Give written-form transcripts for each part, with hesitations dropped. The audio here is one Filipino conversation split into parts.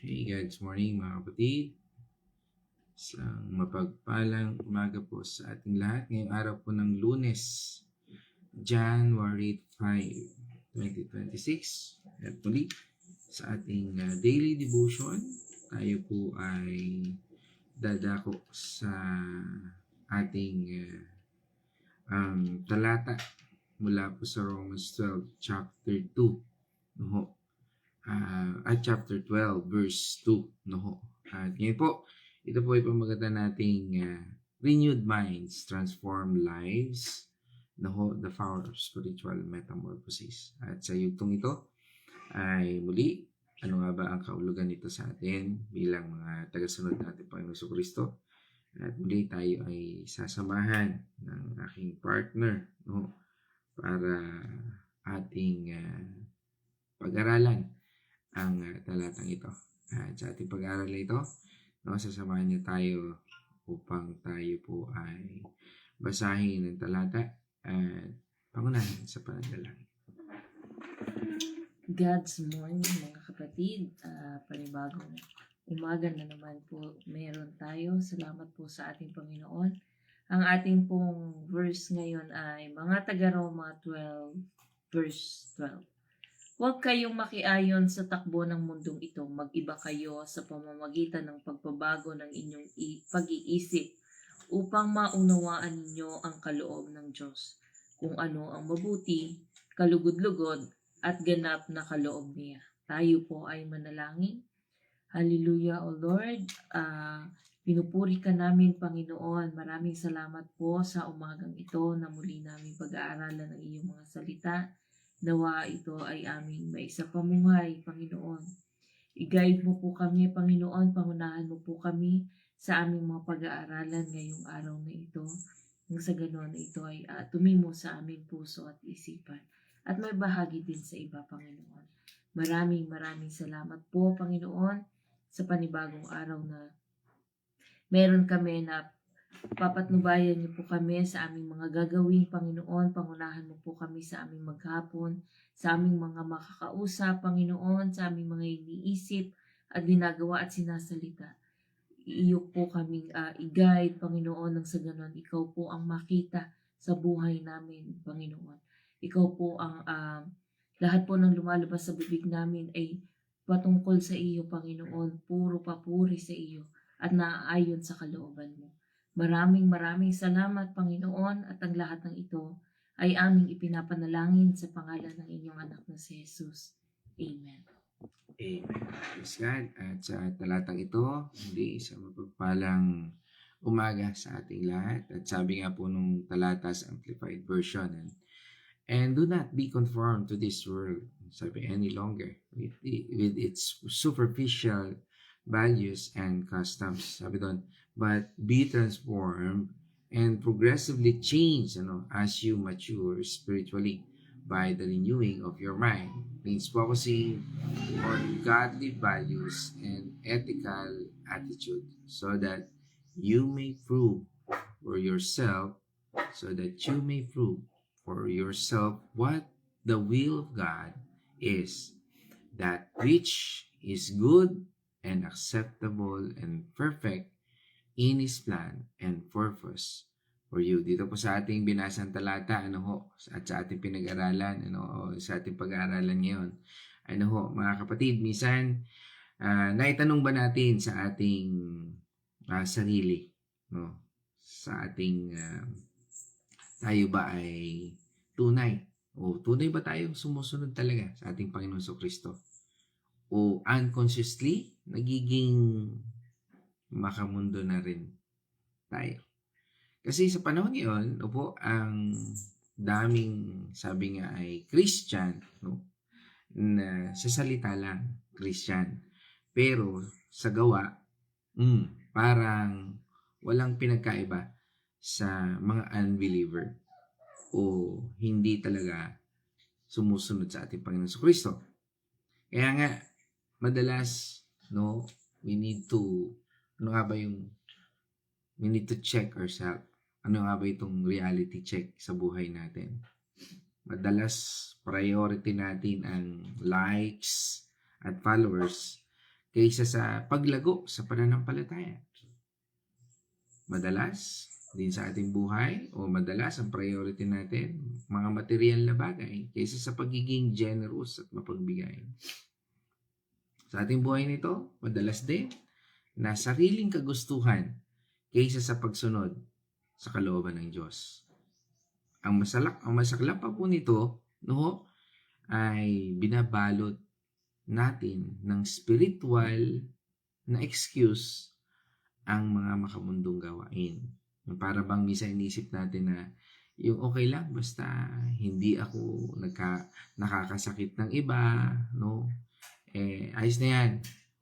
Hey, good morning mga kapatid. Isang mapagpalang umaga po sa ating lahat. Ngayong araw po ng Lunes, January 5, 2026. At muli sa ating daily devotion, tayo po ay dadako sa ating talata mula po sa Romans 12 chapter 2. No? At chapter 12 verse 2. No? At ngayon po, ito po ay pamagatan nating renewed minds, transformed lives, no? The power of spiritual metamorphosis. At sa yugtong ito ay muli, ano nga ba ang kaulugan nito sa atin bilang mga tagasunod natin Panginoon Kristo? At muli tayo ay sasamahan ng aking partner, no? Para ating pag-aralan ang talatang ito. At sa ating pag-aaral ito, no, sasamahan niyo tayo upang tayo po ay basahin ang talata at pangunahin sa pananalangin. God's morning mga kapatid, panibagong umaga na naman po meron tayo. Salamat po sa ating Panginoon. Ang ating pong verse ngayon ay mga taga-Roma 12 verse 12. Huwag kayong makiayon sa takbo ng mundong ito. Mag-iba kayo sa pamamagitan ng pagbabago ng inyong pag-iisip upang maunawaan ninyo ang kaloob ng Diyos, kung ano ang mabuti, kalugod-lugod, at ganap na kaloob niya. Tayo po ay manalangin. Hallelujah, O Lord. Pinupuri ka namin, Panginoon. Maraming salamat po sa umagang ito na muli namin pag-aaralan ng iyong mga salita. Nawa ito ay aming maisapamuhay, Panginoon. I-guide mo po kami, Panginoon. Pangunahan mo po kami sa aming mga pag-aaralan ngayong araw na ito. Nang sa ganoon na ito ay tumimo sa aming puso at isipan. At may bahagi din sa iba, Panginoon. Maraming salamat po, Panginoon, sa panibagong araw na meron kami na papatnubayan niyo po kami sa aming mga gagawin, Panginoon. Pangunahan mo po kami sa aming maghapon, sa aming mga makakausap, Panginoon, sa aming mga iniisip at ginagawa at sinasalita. Iyo po kaming i-guide, Panginoon, nang sa ganon ikaw po ang makita sa buhay namin, Panginoon. Ikaw po ang lahat po ng lumalabas sa bibig namin ay patungkol sa iyo, Panginoon. Puro papuri sa iyo at naaayon sa kalooban mo. Maraming salamat, Panginoon, at ang lahat ng ito ay aming ipinapanalangin sa pangalan ng inyong anak na si Jesus. Amen. Amen. Praise God. At sa talatang ito, hindi sa mapagpalang umaga sa ating lahat. At sabi nga po nung talata sa Amplified Version, and do not be conformed to this world, sabi, any longer with its superficial values and customs, sabi doon, but be transformed and progressively change as you mature spiritually by the renewing of your mind. Means focusing on godly values and ethical attitude so that you may prove for yourself what the will of God is, that which is good and acceptable and perfect in His plan and purpose for you. Dito po sa ating binasang talata, at sa ating pinag-aralan, sa ating pag-aaralan ngayon, mga kapatid, minsan, naitanong ba natin sa ating sarili, sa ating, tayo ba ay tunay? O tunay ba tayo sumusunod talaga sa ating Panginoon Kristo? O unconsciously, nagiging makamundo na rin tayo. Kasi sa panahon ngayon, ang daming, sabi nga ay Christian, na sa salita lang, Christian. Pero sa gawa, parang walang pinagkaiba sa mga unbeliever o hindi talaga sumusunod sa ating Panginoon Kristo. Kaya nga, madalas, we need to check ourselves. Ano nga ba itong reality check sa buhay natin? madalas priority natin ang likes at followers kaysa sa paglago sa pananampalataya. Madalas din sa ating buhay o madalas ang priority natin mga material na bagay kaysa sa pagiging generous at mapagbigay. Sa ating buhay nito, madalas din na sariling kagustuhan kaysa sa pagsunod sa kalooban ng Diyos. Ang masaklap pa po nito, no, ay binabalot natin ng spiritual na excuse ang mga makamundong gawain. Para bang minsan inisip natin na yung okay lang basta hindi ako nakakasakit ng iba, no? Ayos na yan.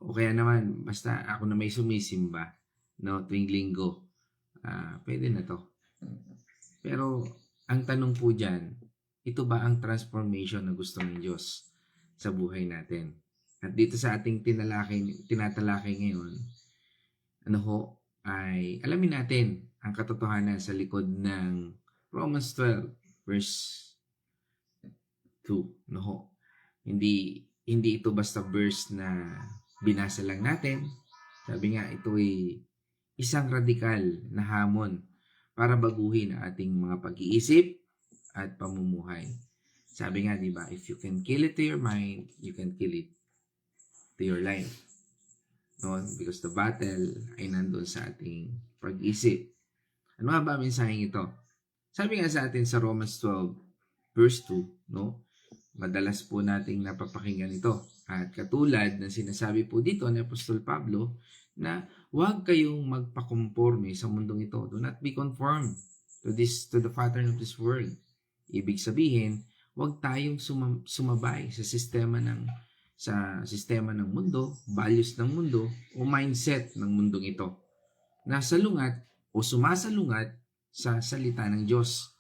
O kaya naman basta ako na may sumisimba, no, tuwing linggo. Pwede na to. Pero ang tanong po dyan, ito ba ang transformation na gusto ng Diyos sa buhay natin? At dito sa ating tinatalakay ngayon, ay alamin natin ang katotohanan sa likod ng Romans 12 verse 2. Hindi ito basta verse na binasa lang natin. Sabi nga, ito ay isang radikal na hamon para baguhin ang ating mga pag-iisip at pamumuhay. Sabi nga, di ba, if you can kill it to your mind, you can kill it to your life. No? Because the battle ay nandun sa ating pag-isip. Ano nga ba ang mensaheng ito? Sabi nga sa atin sa Romans 12 verse 2, no? Madalas po nating napapakinggan ito. At katulad ng sinasabi po dito ni Apostol Pablo na huwag kayong magpakonforme sa mundong ito. Do not be conformed to the pattern of this world. Ibig sabihin, huwag tayong sumabay sa sistema ng mundo, values ng mundo, o mindset ng mundong ito. Nasa lungat o sumasalungat sa salita ng Diyos.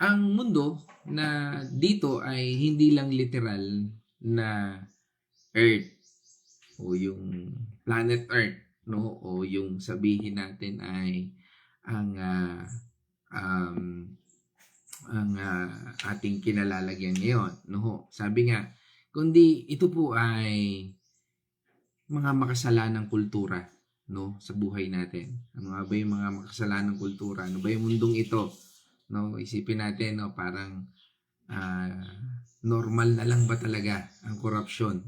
Ang mundo na dito ay hindi lang literal na Earth o yung planet Earth, no? O yung sabihin natin ay ang ating kinalalagyan ngayon, no? Sabi nga, kundi ito po ay mga makasalanang kultura, no, sa buhay natin. Ano nga ba yung mga makasalanang kultura? Ano ba yung mundong ito? No, isipin natin, no, parang normal na lang ba talaga ang korupsyon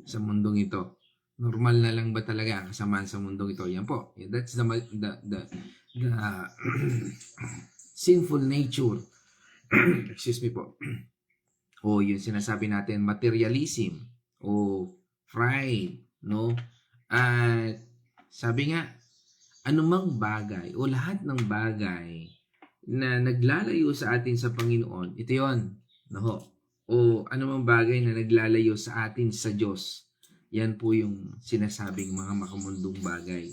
sa mundong ito? Normal na lang ba talaga ang kasamaan sa mundong ito? Yan po. That's the sinful nature. Excuse me po. O yung sinasabi natin materialism o pride, no? At sabi nga, anumang bagay o lahat ng bagay na naglalayo sa atin sa Panginoon, ito yon, no? O anumang bagay na naglalayo sa atin sa Diyos, yan po yung sinasabing mga makamundong bagay,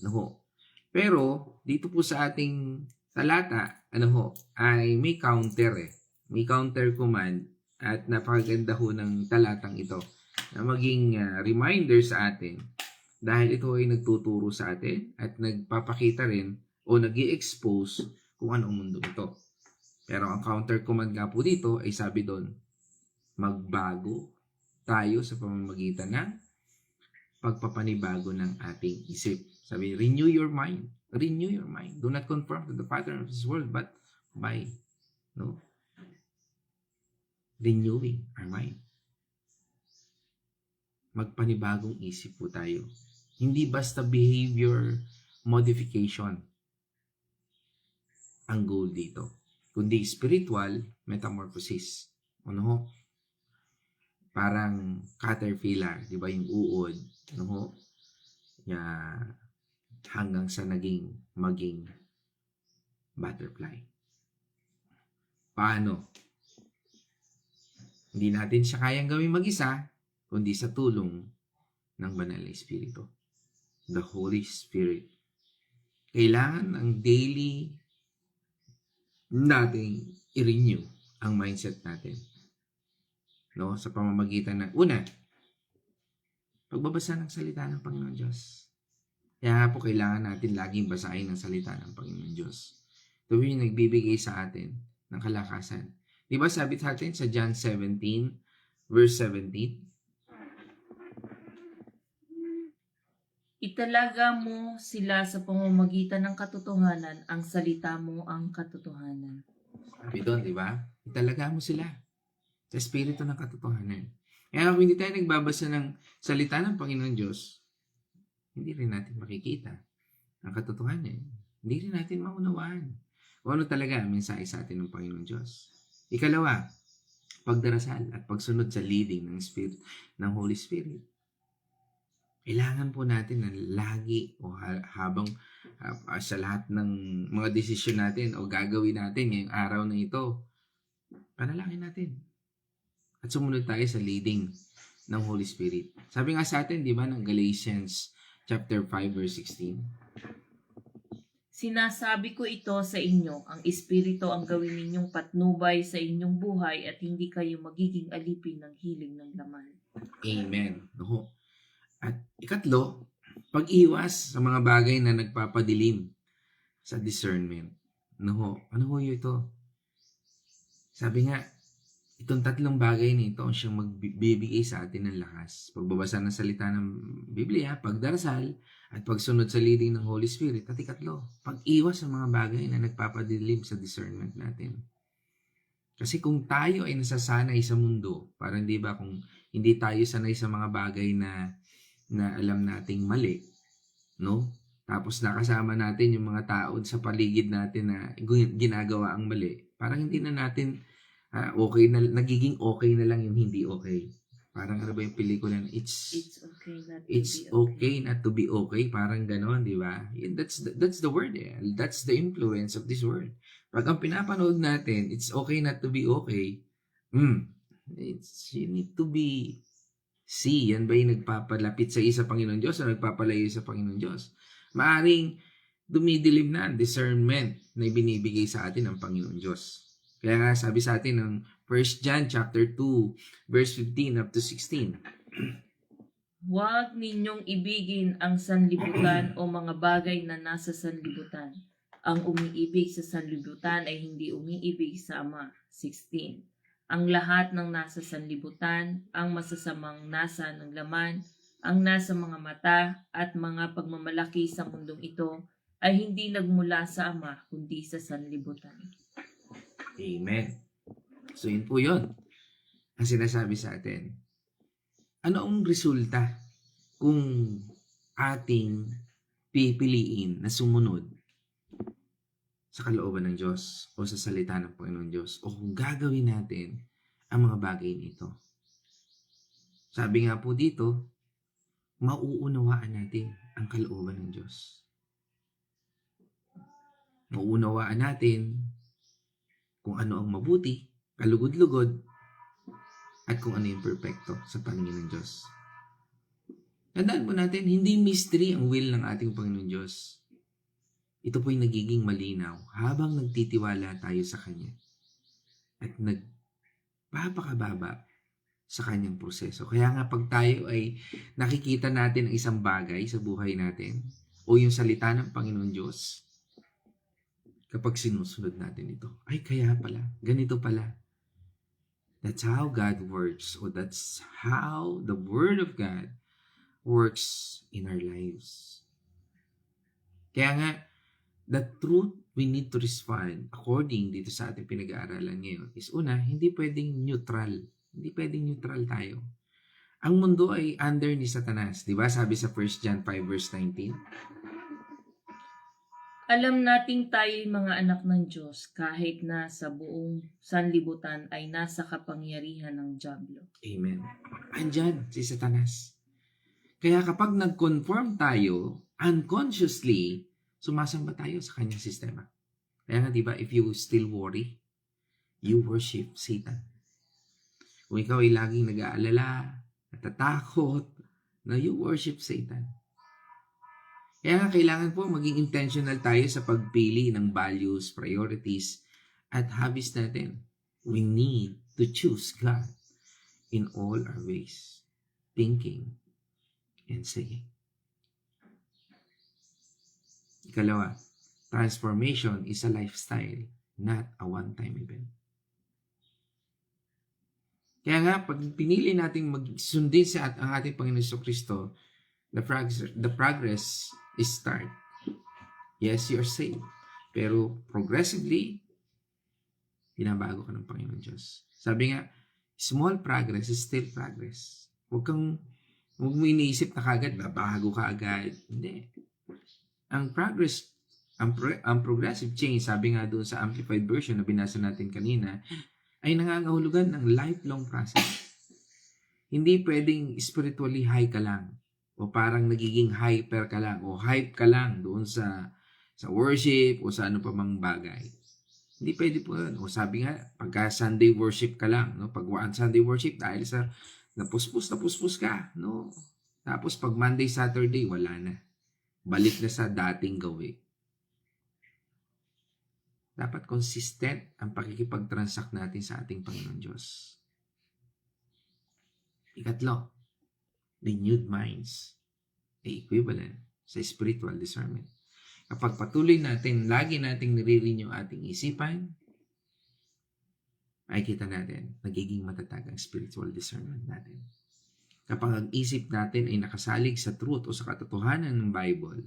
no? Pero dito po sa ating talata, ay may counter May counter command at napakaganda ho ng talatang ito na maging reminder sa atin dahil ito ay nagtuturo sa atin at nagpapakita rin o nag-i-expose kung anong mundo ito. Pero ang counter command nga po dito ay sabi doon, magbago tayo sa pamamagitan ng pagpapanibago ng ating isip. Sabi, renew your mind. Renew your mind. Do not conform to the pattern of this world, but by renewing our mind. Magpanibagong isip po tayo. Hindi basta behavior modification ang goal dito, kundi spiritual metamorphosis. Parang caterpillar, di ba, yung uod, hanggang sa maging butterfly. Paano? Hindi natin siya kayang gawin mag-isa, kundi sa tulong ng Banal na Espiritu, the Holy Spirit. Kailangan ang daily nating i-renew ang mindset natin, no? Sa pamamagitan ng una, pagbabasa ng salita ng Panginoon Diyos. Kaya po kailangan natin laging basahin ang salita ng Panginoon Diyos. Ito yung nagbibigay sa atin ng kalakasan. Di ba sabi sa atin sa John 17, verse 17? Italaga mo sila sa pamamagitan ng katotohanan, ang salita mo ang katotohanan. Sabi doon, di ba? Italaga mo sila sa espiritu ng katotohanan. Kaya kung hindi tayo nagbabasa ng salita ng Panginoon Diyos, hindi rin natin makikita ang katotohanan. Hindi rin natin maunawaan kung ano talaga ang mensahe sa atin ng Panginoon Diyos. Ikalawa, pagdarasal at pagsunod sa leading ng Spirit, ng Holy Spirit. Kailangan po natin na lagi o habang sa lahat ng mga desisyon natin o gagawin natin ngayong araw na ito, panalangin natin. At sumunod tayo sa leading ng Holy Spirit. Sabi nga sa atin, di ba, ng Galatians chapter 5 verse 16. Sinasabi ko ito sa inyo, ang Espiritu ang gawin ninyong patnubay sa inyong buhay at hindi kayo magiging alipin ng hiling ng laman. Amen. No? At ikatlo, pag-iwas sa mga bagay na nagpapadilim sa discernment. No? Ano ho ito? Sabi nga, itong tatlong bagay na ito ang siyang magbibigay sa atin ng lakas. Pagbabasa ng salita ng Biblia, pagdarasal, at pagsunod sa leading ng Holy Spirit. At ikatlo, pag-iwas sa mga bagay na nagpapadilim sa discernment natin. Kasi kung tayo ay nasasanay sa mundo, parang di ba kung hindi tayo sanay sa mga bagay na alam nating mali, no? Tapos nakasama natin yung mga tao sa paligid natin na ginagawa ang mali. Parang hindi na natin okay na, nagiging okay na lang yung hindi okay. Parang ano ba yung pelikula na it's okay not to be okay. Parang ganon, di ba? That's the word eh. That's the influence of this word. Pag ang pinapanood natin, it's okay not to be okay. You need to be yan ba yung nagpapalapit sa isa Panginoon Diyos o nagpapalayo sa Panginoon Diyos? Maaring dumidilim na ang discernment na ibinibigay sa atin ng Panginoon Diyos. Kaya nga sabi sa atin ng 1 John chapter 2 verse 15 up to 16. Huwag ninyong ibigin ang sanlibutan o mga bagay na nasa sanlibutan. Ang umiibig sa sanlibutan ay hindi umiibig sa Ama. 16. Ang lahat ng nasa sanlibutan, ang masasamang nasa ng laman, ang nasa mga mata at mga pagmamalaki sa mundong ito ay hindi nagmula sa Ama kundi sa sanlibutan. Amen. So yun po yun ang sinasabi sa atin. Ano ang resulta kung ating pipiliin na sumunod sa kalooban ng Diyos o sa salita ng Panginoon Diyos o kung gagawin natin ang mga bagay nito? Sabi nga po dito, mauunawaan natin ang kalooban ng Diyos. Mauunawaan natin kung ano ang mabuti, kalugod-lugod, at kung ano yung perfecto sa paningin ng Diyos. Tandaan po natin, hindi mystery ang will ng ating Panginoon Diyos. Ito po'y nagiging malinaw habang nagtitiwala tayo sa Kanya at nagpapakababa sa Kanyang proseso. Kaya nga pag tayo ay nakikita natin ang isang bagay sa buhay natin o yung salita ng Panginoon Diyos, kapag sinusunod natin ito, ay kaya pala, ganito pala. That's how God works, or that's how the Word of God works in our lives. Kaya nga, the truth we need to respond according dito sa ating pinag-aaralan ngayon is una, hindi pwedeng neutral. Hindi pwedeng neutral tayo. Ang mundo ay under ni Satanas. Diba? Sabi sa 1 John 5 verse 19. Alam nating tayo'y mga anak ng Diyos kahit na sa buong sanlibutan ay nasa kapangyarihan ng dyablo. Amen. Andyan si Satanas. Kaya kapag nag-conform tayo, unconsciously, sumasamba tayo sa kanyang sistema. Kaya nga, di ba, if you still worry, you worship Satan. Kung ikaw ay laging nag-aalala, natatakot, na you worship Satan. Kaya nga, kailangan po maging intentional tayo sa pagpili ng values, priorities, at habits natin. We need to choose God in all our ways, thinking and saying. Ikalawa, transformation is a lifestyle, not a one-time event. Kaya nga, pag pinili nating magsundin sa ang ating Panginoon Jesucristo, the progress is start. Yes, you're saved. Pero progressively, binabago ka ng Panginoon Diyos. Sabi nga, small progress is still progress. Huwag mo iniisip na kagad, babago ka agad. Hindi. Ang progress, ang progressive change, sabi nga doon sa Amplified Version na binasa natin kanina, ay nangangahulugan ng lifelong process. Hindi pwedeng spiritually high ka lang o parang nagiging hyper ka lang o hype ka lang doon sa worship o sa ano pa mang bagay. Hindi pwede po yun. O sabi nga, pagka Sunday worship ka lang, no? Pag Sunday worship, dahil sa napuspos ka, no? Tapos pag Monday, Saturday, wala na. Balik na sa dating gawi. Dapat consistent ang pakikipag-transact natin sa ating Panginoon Diyos. Ikatlo, renewed minds ay equivalent sa spiritual discernment. Kapag patuloy natin, lagi nating nire-renew ating isipan, ay kita natin, nagiging matatag ang spiritual discernment natin. Kapag ang isip natin ay nakasalig sa truth o sa katotohanan ng Bible,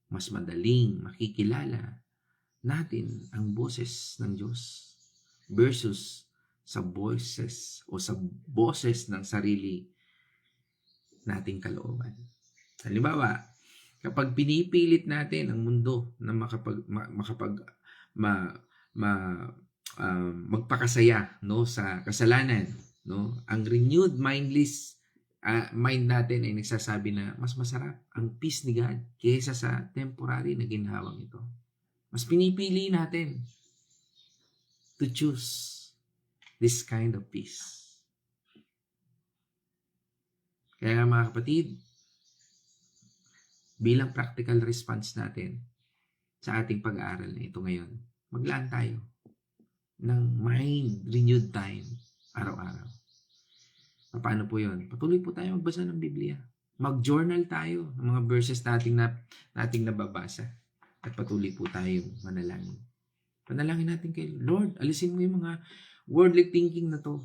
mas madaling makikilala natin ang boses ng Diyos versus sa voices o sa boses ng sarili nating kalooban. Halimbawa, kapag pinipilit natin ang mundo na magpakasaya, no, sa kasalanan, no, ang renewed mind natin ay nagsasabi na mas masarap ang peace ni God kaysa sa temporary na ginhawang ito. Mas pinipili natin to choose this kind of peace. Kaya nga mga kapatid, bilang practical response natin sa ating pag-aaral na ito ngayon, maglaan tayo ng mind renewed time araw-araw. Paano po yun? Patuloy po tayo magbasa ng Biblia. Mag-journal tayo ng mga verses nating nababasa. At patuloy po tayong manalangin. Panalangin natin kay Lord, alisin mo yung mga worldly thinking na to.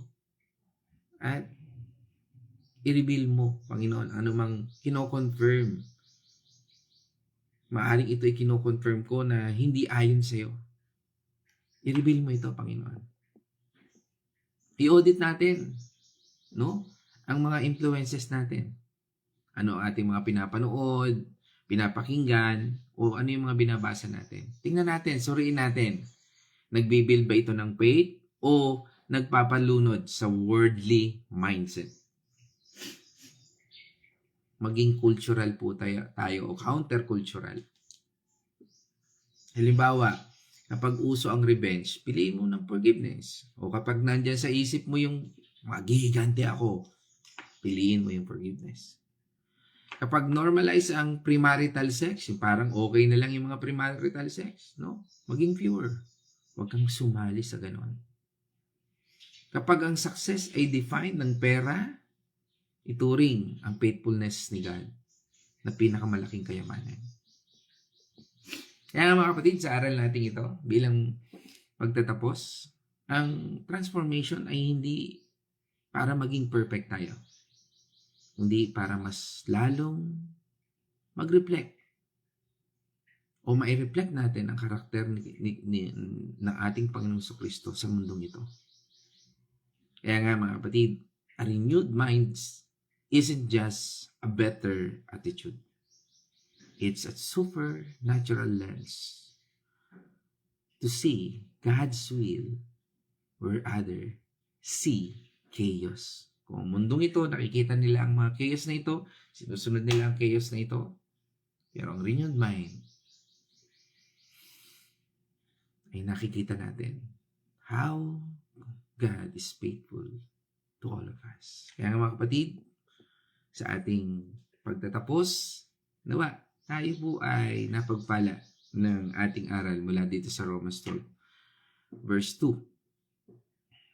At i-reveal mo, Panginoon, anumang kino-confirm. Maaring ito ay kino-confirm ko na hindi ayon sa'yo. I-reveal mo ito, Panginoon. I-audit natin, no? Ang mga influences natin. Ano ating mga pinapanood, pinapakinggan, o ano yung mga binabasa natin. Tingnan natin, suriin natin. Nagbibuild ba ito ng faith o nagpapalunod sa worldly mindset? Maging cultural po tayo o countercultural. Halimbawa, kapag uso ang revenge, piliin mo ng forgiveness. O kapag nandyan sa isip mo yung magigigante ako, piliin mo yung forgiveness. Kapag normalize ang premarital sex, yung parang okay na lang yung mga premarital sex, no? Maging pure. Huwag kang sumali sa ganon. Kapag ang success ay defined ng pera, ituring ang faithfulness ni God na pinakamalaking kayamanan. Kaya mga kapatid, sa aral natin ito, bilang pagtatapos, ang transformation ay hindi para maging perfect tayo. Hindi para mas lalong mag-reflect o mai-reflect natin ang karakter ng ating Panginoong Jesucristo sa mundong ito. Kaya nga mga kapatid, a renewed minds isn't just a better attitude. It's a supernatural lens to see God's will where others see chaos. Kung ang mundong ito, nakikita nila ang mga chaos na ito, sinusunod nila ang chaos na ito. Pero ang renewed mind ay nakikita natin how God is faithful to all of us. Kaya mga kapatid, sa ating pagtatapos, nawa, tayo po ay napagpala ng ating aral mula dito sa Romans 12, verse 2,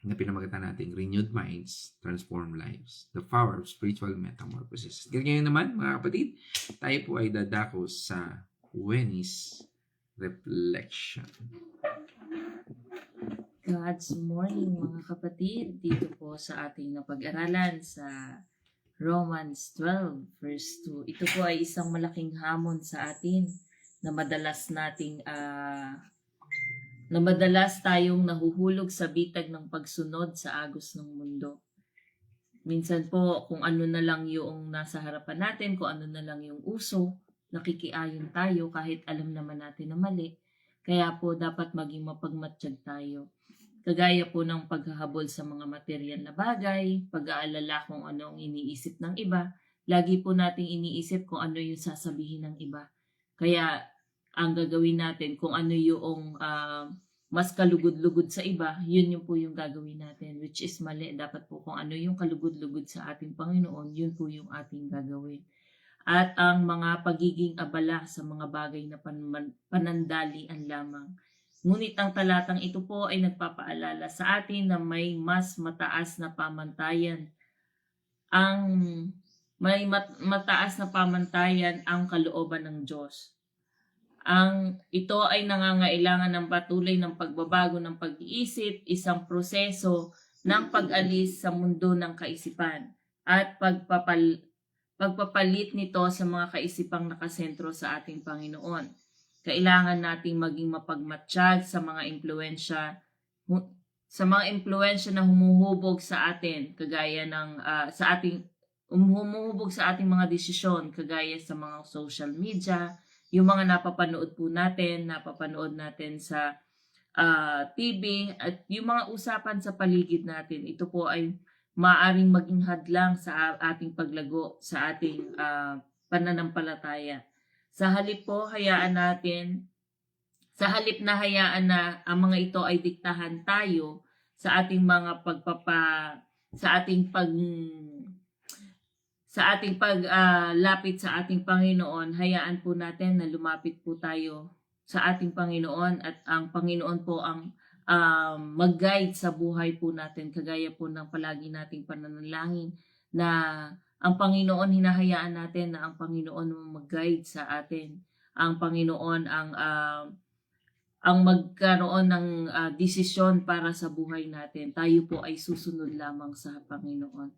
na pinamagatan natin, renewed minds, transform lives, the power of spiritual metamorphosis. Ganyan naman, mga kapatid, tayo po ay dadako sa Wednesday's reflection. God's morning mga kapatid, dito po sa ating napag-aralan sa Romans 12 verse 2. Ito po ay isang malaking hamon sa atin na madalas tayong nahuhulog sa bitag ng pagsunod sa agos ng mundo. Minsan po kung ano na lang yung nasa harapan natin, kung ano na lang yung uso, nakikiayon tayo kahit alam naman natin na mali. Kaya po dapat maging mapagmatsyag tayo. Kagaya po ng paghahabol sa mga material na bagay, pag-aalala kung ano ang iniisip ng iba, lagi po nating iniisip kung ano yung sasabihin ng iba. Kaya ang gagawin natin kung ano yung mas kalugod-lugod sa iba, yun po yung gagawin natin, which is mali. Dapat po kung ano yung kalugod-lugod sa ating Panginoon, yun po yung ating gagawin. At ang mga pagiging abala sa mga bagay na panandalian lamang. Ngunit ang talatang ito po ay nagpapaalala sa atin na may mas mataas na pamantayan. Mataas na pamantayan ang kalooban ng Diyos. Ito ay nangangailangan ng patuloy ng pagbabago ng pag-iisip, isang proseso ng pag-alis sa mundo ng kaisipan at pagpapalit nito sa mga kaisipang nakasentro sa ating Panginoon. Kailangan nating maging mapagmatsyag sa mga impluwensya na humuhubog sa atin, kagaya ng humuhubog sa ating mga desisyon, kagaya sa mga social media, yung mga napapanood natin sa TV, at yung mga usapan sa paligid natin. Ito po ay maaaring maging hadlang sa ating paglago, sa ating pananampalataya. Sa halip na hayaan na ang mga ito ay diktahan tayo sa ating mga paglapit sa ating Panginoon, hayaan po natin na lumapit po tayo sa ating Panginoon at ang Panginoon po ang mag-guide sa buhay po natin, kagaya po ng palagi nating pananalangin na ang Panginoon, hinahayaan natin na ang Panginoon mag-guide sa atin. Ang Panginoon ang magkaroon ng desisyon para sa buhay natin. Tayo po ay susunod lamang sa Panginoon.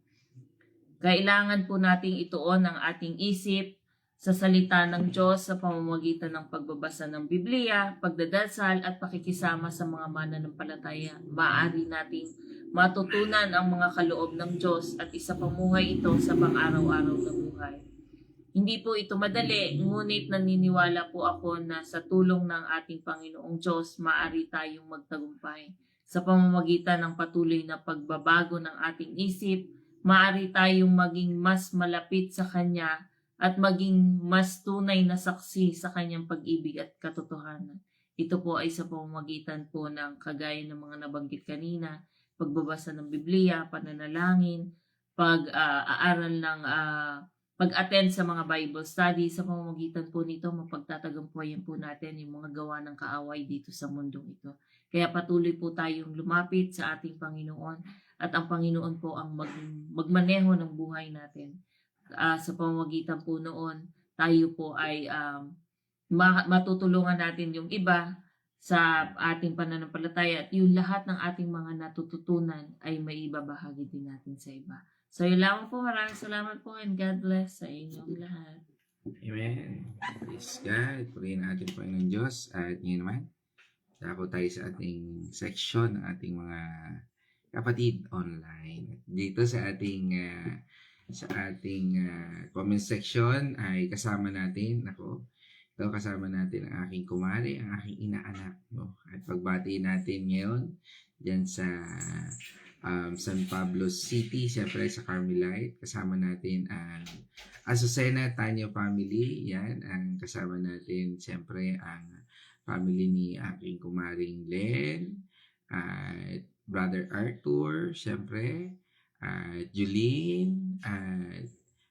Kailangan po nating ituon ang ating isip sa salita ng Diyos sa pamamagitan ng pagbabasa ng Biblia, pagdadasal at pakikisama sa mga mananampalataya. Maaari nating matutunan ang mga kaloob ng Diyos at isapamuhay ito sa pang-araw-araw na buhay. Hindi po ito madali, ngunit naniniwala po ako na sa tulong ng ating Panginoong Diyos, maaari tayong magtagumpay. Sa pamamagitan ng patuloy na pagbabago ng ating isip, maaari tayong maging mas malapit sa Kanya at maging mas tunay na saksi sa Kanyang pag-ibig at katotohanan. Ito po ay sa pamamagitan po ng kagaya ng mga nabanggit kanina, pagbabasa ng Biblia, pananalangin, pag-attend sa mga Bible study. Sa pamamagitan po nito, mapagtatagumpayan po natin yung mga gawa ng kaaway dito sa mundong ito. Kaya patuloy po tayong lumapit sa ating Panginoon at ang Panginoon po ang magmaneho ng buhay natin. Sa pamamagitan po noon, tayo po ay matutulungan natin yung iba sa ating pananampalataya at yung lahat ng ating mga natututunan ay maibabahagi din natin sa iba. So yun lamang po, maraming salamat po and God bless sa inyong lahat. Amen. Praise God. Purihin natin po ng Diyos. At ngayon naman, dako tayo sa ating section ng ating mga kapatid online. Dito sa ating comment section ay kasama natin, kasama natin ang aking kumare, ang aking inaanak, no? At pagbati natin ngayon diyan sa San Pablo City, siyempre sa Carmelite. Kasama natin ang Azucena Tanya family. Yan, ang kasama natin siyempre ang family ni aking kumaring Len, at Brother Arthur, siyempre, at Julene, at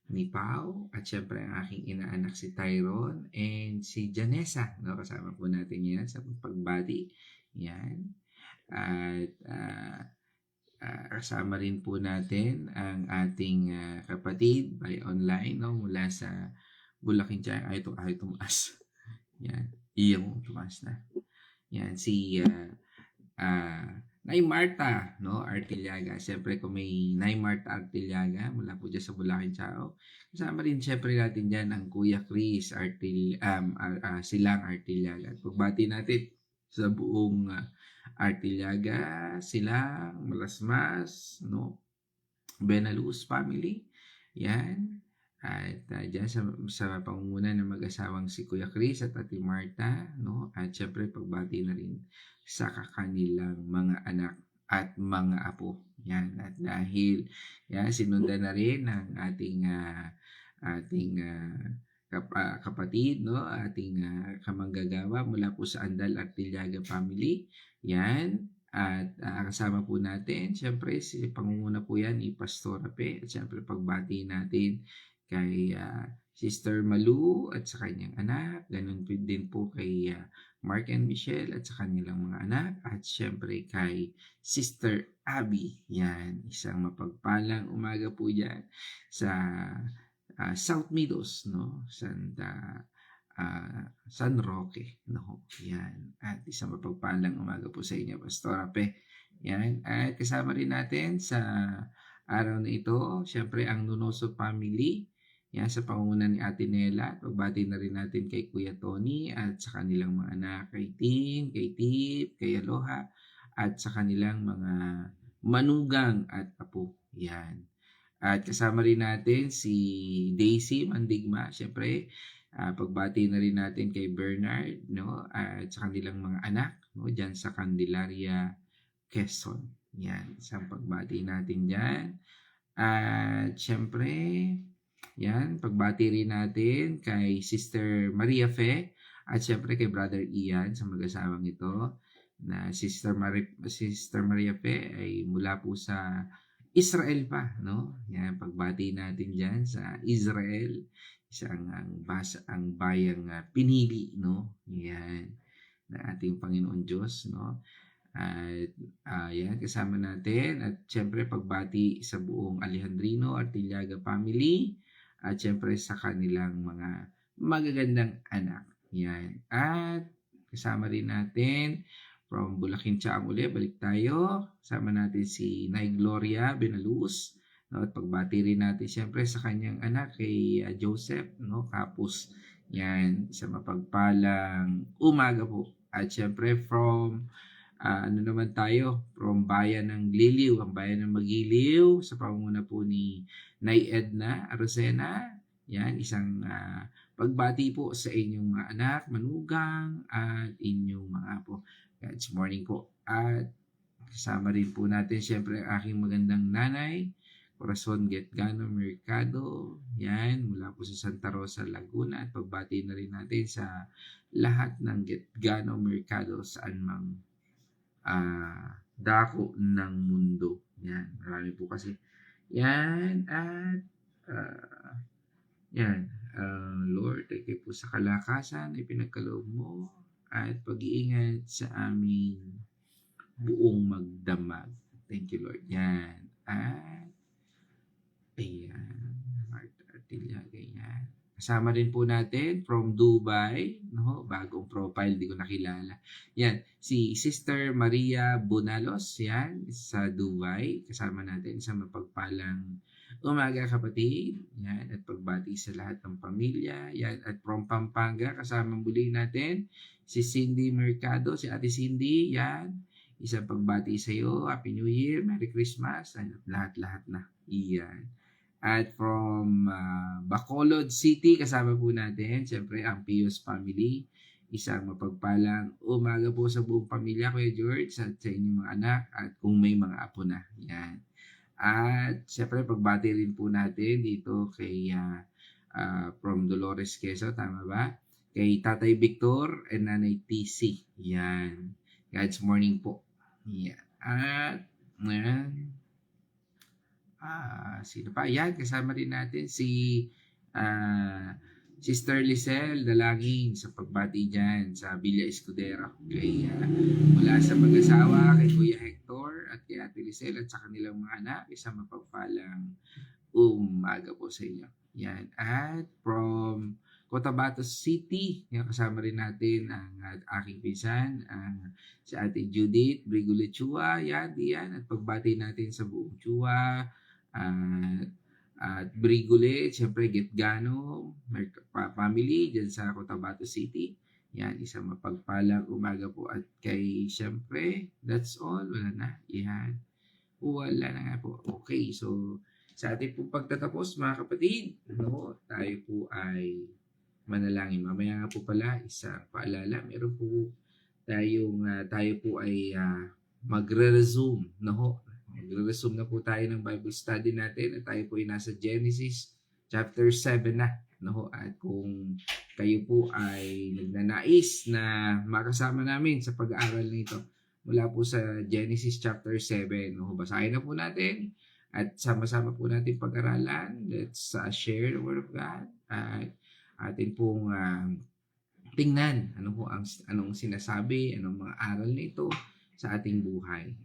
ni Pau, at syempre ang aking inaanak si Tyrone and si Janessa, no? Kasama po natin yan sa pagbati. Yan. At kasama rin po natin ang ating kapatid by online, no? Mula sa Bulacan, ay tumaas. Yan. Iyong tumaas na. Yan, si Nay Marta, no, Artillaga. Siyempre kung may Nay Marta Artillaga mula po dyan sa Bulacan Chao. Kasama rin siyempre natin dyan ang Kuya Chris Silang Artillaga. At pagbati natin sa buong Artillaga, Silang, Malasmas, no, Benaluz family. Yan. At dyan sa pangunguna ng mag-asawang si Kuya Chris at Ate Marta, no? At syempre pagbati na rin sa kanilang mga anak at mga apo. Yan. At dahil yan, sinundan na rin ng ating kapatid, no? Ating kamanggagawa mula po sa Andal Artillaga family. Yan. At kasama po natin, syempre, si pangunguna po yan ni Pastor Rape. At syempre, pagbati natin kay Sister Malu at sa kanyang anak. Ganun din po kay Mark and Michelle at sa kanilang mga anak. At syempre kay Sister Abby. Yan, isang mapagpalang umaga po dyan sa South Meadows, no? San Roque, no? Yan. At isang mapagpalang umaga po sa inyo, Pastor Ape. Yan. At kasama rin natin sa araw na ito, syempre ang Nunoso family. Yan, sa pangunguna ni Ate Nela. Pagbati na rin natin kay Kuya Tony at sa kanilang mga anak, kay Tin, kay Tip, kay Aloha, at sa kanilang mga manugang at apo. Yan. At kasama rin natin si Daisy Mandigma, syempre. Pagbati na rin natin kay Bernard, no, at sa kanilang mga anak, no, diyan sa Candelaria, Quezon. Yan, isang pagbati natin diyan. At syempre, yan, pagbati rin natin kay Sister Maria Fe at syempre kay Brother Ian sa mag-asawang ito na Sister Maria Fe ay mula po sa Israel pa, no? Yan, pagbati natin diyan sa Israel, isang ang bayang pinili, no? Yan, na ating Panginoon Diyos, no? At yan, kasama natin at syempre pagbati sa buong Alejandrino Artillaga family at syempre sa kanilang mga magagandang anak. Yan. At kasama rin natin from Bulacan Chaang uli, balik tayo. Kasama natin si Nay Gloria Benaluz. No, at pagbati rin natin syempre sa kanyang anak kay Joseph, no, Kapus. Yan, sa mapagpalang umaga po. At syempre from naman tayo, from bayan ng Liliw, ang bayan ng Magiliw, sa pangunguna po ni Nay Edna Arosena. Yan, isang pagbati po sa inyong mga anak, manugang, at inyong mga apo. God's morning po. At kasama rin po natin syempre ang aking magandang nanay, Corazon Getgano Mercado. Yan, mula po sa Santa Rosa, Laguna. At pagbati na rin natin sa lahat ng Getgano Mercado saan mang dako ng mundo. Yan, marami po kasi. Yan, at yan, Lord, thank you po sa kalakasan na ipinagkaloob mo at pag-iingat sa aming buong magdamag. Thank you, Lord. Yan, at ayan, Marta Artillaga, yan. Kasama rin po natin from Dubai, no? Bagong profile, di ko nakilala. Yan, si Sister Maria Bonalos, yan, sa Dubai. Kasama natin sa mapagpalang umaga, kapatid. Yan, at pagbati sa lahat ng pamilya. Yan, at from Pampanga, kasama muli natin si Cindy Mercado, si Ate Cindy, yan. Isang pagbati sa iyo. Happy New Year, Merry Christmas, at lahat-lahat na. Yan. At from Bacolod City, kasama po natin, siyempre, ang Pius family. Isang mapagpalang umaga po sa buong pamilya, Kuya George, at sa inyong mga anak, at kung may mga apo na. Yan. At siyempre, pagbati rin po natin dito kay from Dolores Quezon, tama ba? Kay Tatay Victor and Nanay TC. Yan. God's morning po. Yan. At, yan. Sino pa? Yan, kasama rin natin si Sister Lisel Dalangin sa pagbati dyan sa Villa Escudero. Kay, mula sa mag-asawa, kay Kuya Hector at kay Ate Lisel at sa kanilang mga anak, isang mapagpalang umaga po sa inyo. Yan. At from Cotabato City. Yan, kasama rin natin ang aking pinsan, si Ate Judith Brigule Chua. Yan, diyan. At pagbati natin sa buong Chua. At Brigule, siyempre Getgano, family dyan sa Cotabato City. Yan, isang mapagpalang umaga po. At kay, siyempre, that's all. Wala na. Yan. Wala na nga po. Okay, so sa ating pong pagtatapos, mga kapatid, no, tayo po ay manalangin. Mamaya nga po pala, isang paalala. Meron po tayo po ay magre-resume, no? Magre-resume na po tayo ng Bible study natin at tayo po ay nasa Genesis chapter 7 na, no? At kung kayo po ay nagnanais na makasama namin sa pag-aaral nito mula po sa Genesis chapter 7, no? Basahin na po natin at sama-sama po natin pag-aralan. Let's share the Word of God at atin pong tingnan anong sinasabi, anong mga aral nito sa ating buhay.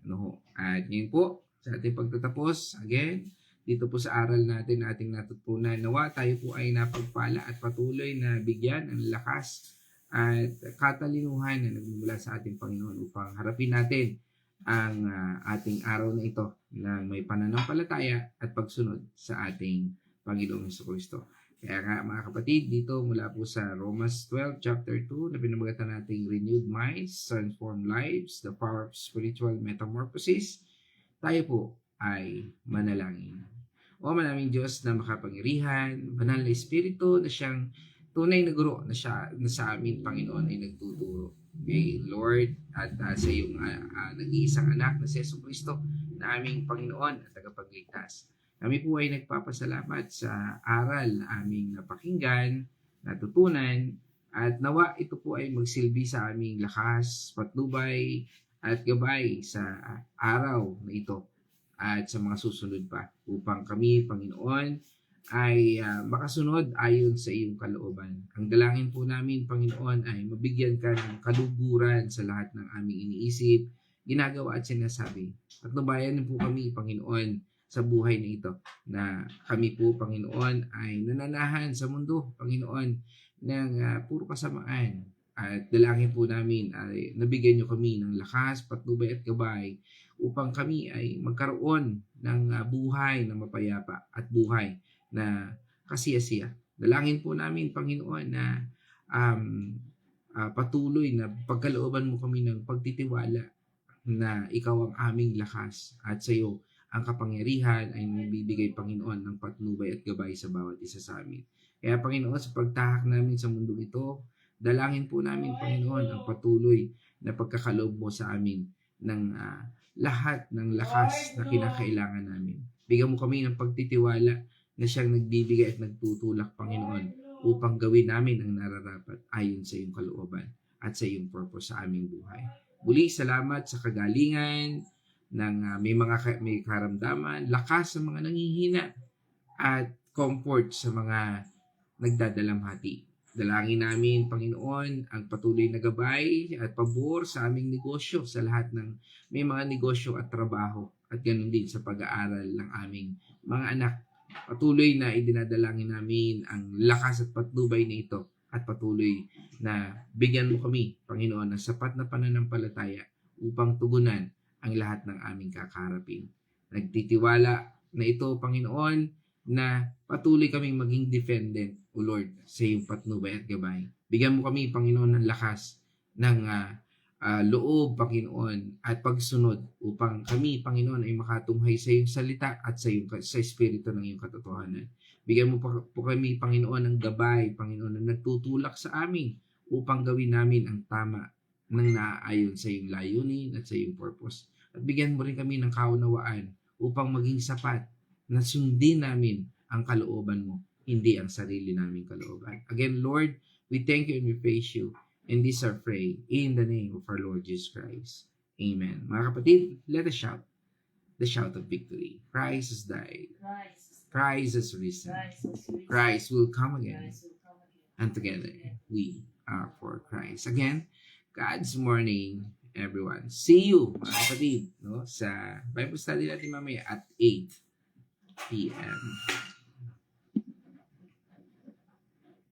At ngayon po, sa ating pagtatapos, again, dito po sa aral natin ating natutunan, nawa tayo po ay napagpala at patuloy na bigyan ng lakas at katalinuhan na nagmumula sa ating Panginoon upang harapin natin ang ating araw na ito na may pananampalataya at pagsunod sa ating Panginoong Jesucristo. Kaya nga mga kapatid, dito mula po sa Romans 12 chapter 2 na pinamagatan nating renewed minds, transformed lives, the power of spiritual metamorphosis, tayo po ay manalangin. O manaming Diyos na makapangyarihan, banal na Espiritu na siyang tunay na guro na sa amin, Panginoon, ay nagtuturo. Okay, Lord, at sa iyong nag-iisang anak na si Jesucristo na aming Panginoon at tagapagligtas. Kami po ay nagpapasalamat sa aral na aming napakinggan, natutunan, at nawa ito po ay magsilbi sa aming lakas, patnubay, at gabay sa araw na ito at sa mga susunod pa upang kami, Panginoon, ay makasunod ayon sa iyong kalooban. Ang dalangin po namin, Panginoon, ay mabigyan ka ng kaluguran sa lahat ng aming iniisip, ginagawa at sinasabi. Patnubayan po kami, Panginoon, sa buhay na ito, na kami po, Panginoon, ay nananahan sa mundo, Panginoon, ng puro kasamaan. At dalangin po namin ay nabigyan nyo kami ng lakas, patnubay at gabay upang kami ay magkaroon ng buhay na mapayapa at buhay na kasiyasiya. Dalangin po namin, Panginoon, na patuloy na pagkalooban mo kami ng pagtitiwala na ikaw ang aming lakas at sa iyo ang kapangyarihan ay nabibigay, Panginoon, ng patnubay at gabay sa bawat isa sa amin. Kaya, Panginoon, sa pagtahak namin sa mundo ito, dalangin po namin, Panginoon, ang patuloy na pagkakaloob mo sa amin ng lahat ng lakas na kinakailangan namin. Bigyan mo kami ng pagtitiwala na siyang nagbibigay at nagtutulak, Panginoon, upang gawin namin ang nararapat ayon sa iyong kalooban at sa iyong purpose sa aming buhay. Muli, salamat sa kagalingan ng may karamdaman, lakas sa mga nanghihina, at comfort sa mga nagdadalamhati. Dalangin namin, Panginoon, ang patuloy na gabay at pabor sa aming negosyo, sa lahat ng may mga negosyo at trabaho, at ganoon din sa pag-aaral ng aming mga anak. Patuloy na idinadalangin namin ang lakas at patnubay na ito, at patuloy na bigyan mo kami, Panginoon, ng sapat na pananampalataya upang tugunan ang lahat ng aming kakaharapin. Nagtitiwala na ito, Panginoon, na patuloy kaming maging dependent, O Lord, sa iyong patnubay at gabay. Bigyan mo kami, Panginoon, ng lakas ng loob, Panginoon, at pagsunod upang kami, Panginoon, ay makatunghay sa iyong salita at sa espiritu ng iyong katotohanan. Bigyan mo po kami, Panginoon, ng gabay, Panginoon, na nagtutulak sa amin upang gawin namin ang tama ng naaayon sa iyong layunin at sa iyong purpose. At bigyan mo rin kami ng kaunawaan upang maging sapat na sundin namin ang kalooban mo, hindi ang sarili naming kalooban. Again, Lord, we thank you and we praise you. And this are pray in the name of our Lord Jesus Christ. Amen. Mga kapatid, let us shout the shout of victory. Christ has died. Christ has risen. Christ will come again. And together, we are for Christ. Again, God's morning, everyone. See you, mga kapatid, no, sa Bible study natin mamaya at 8 p.m.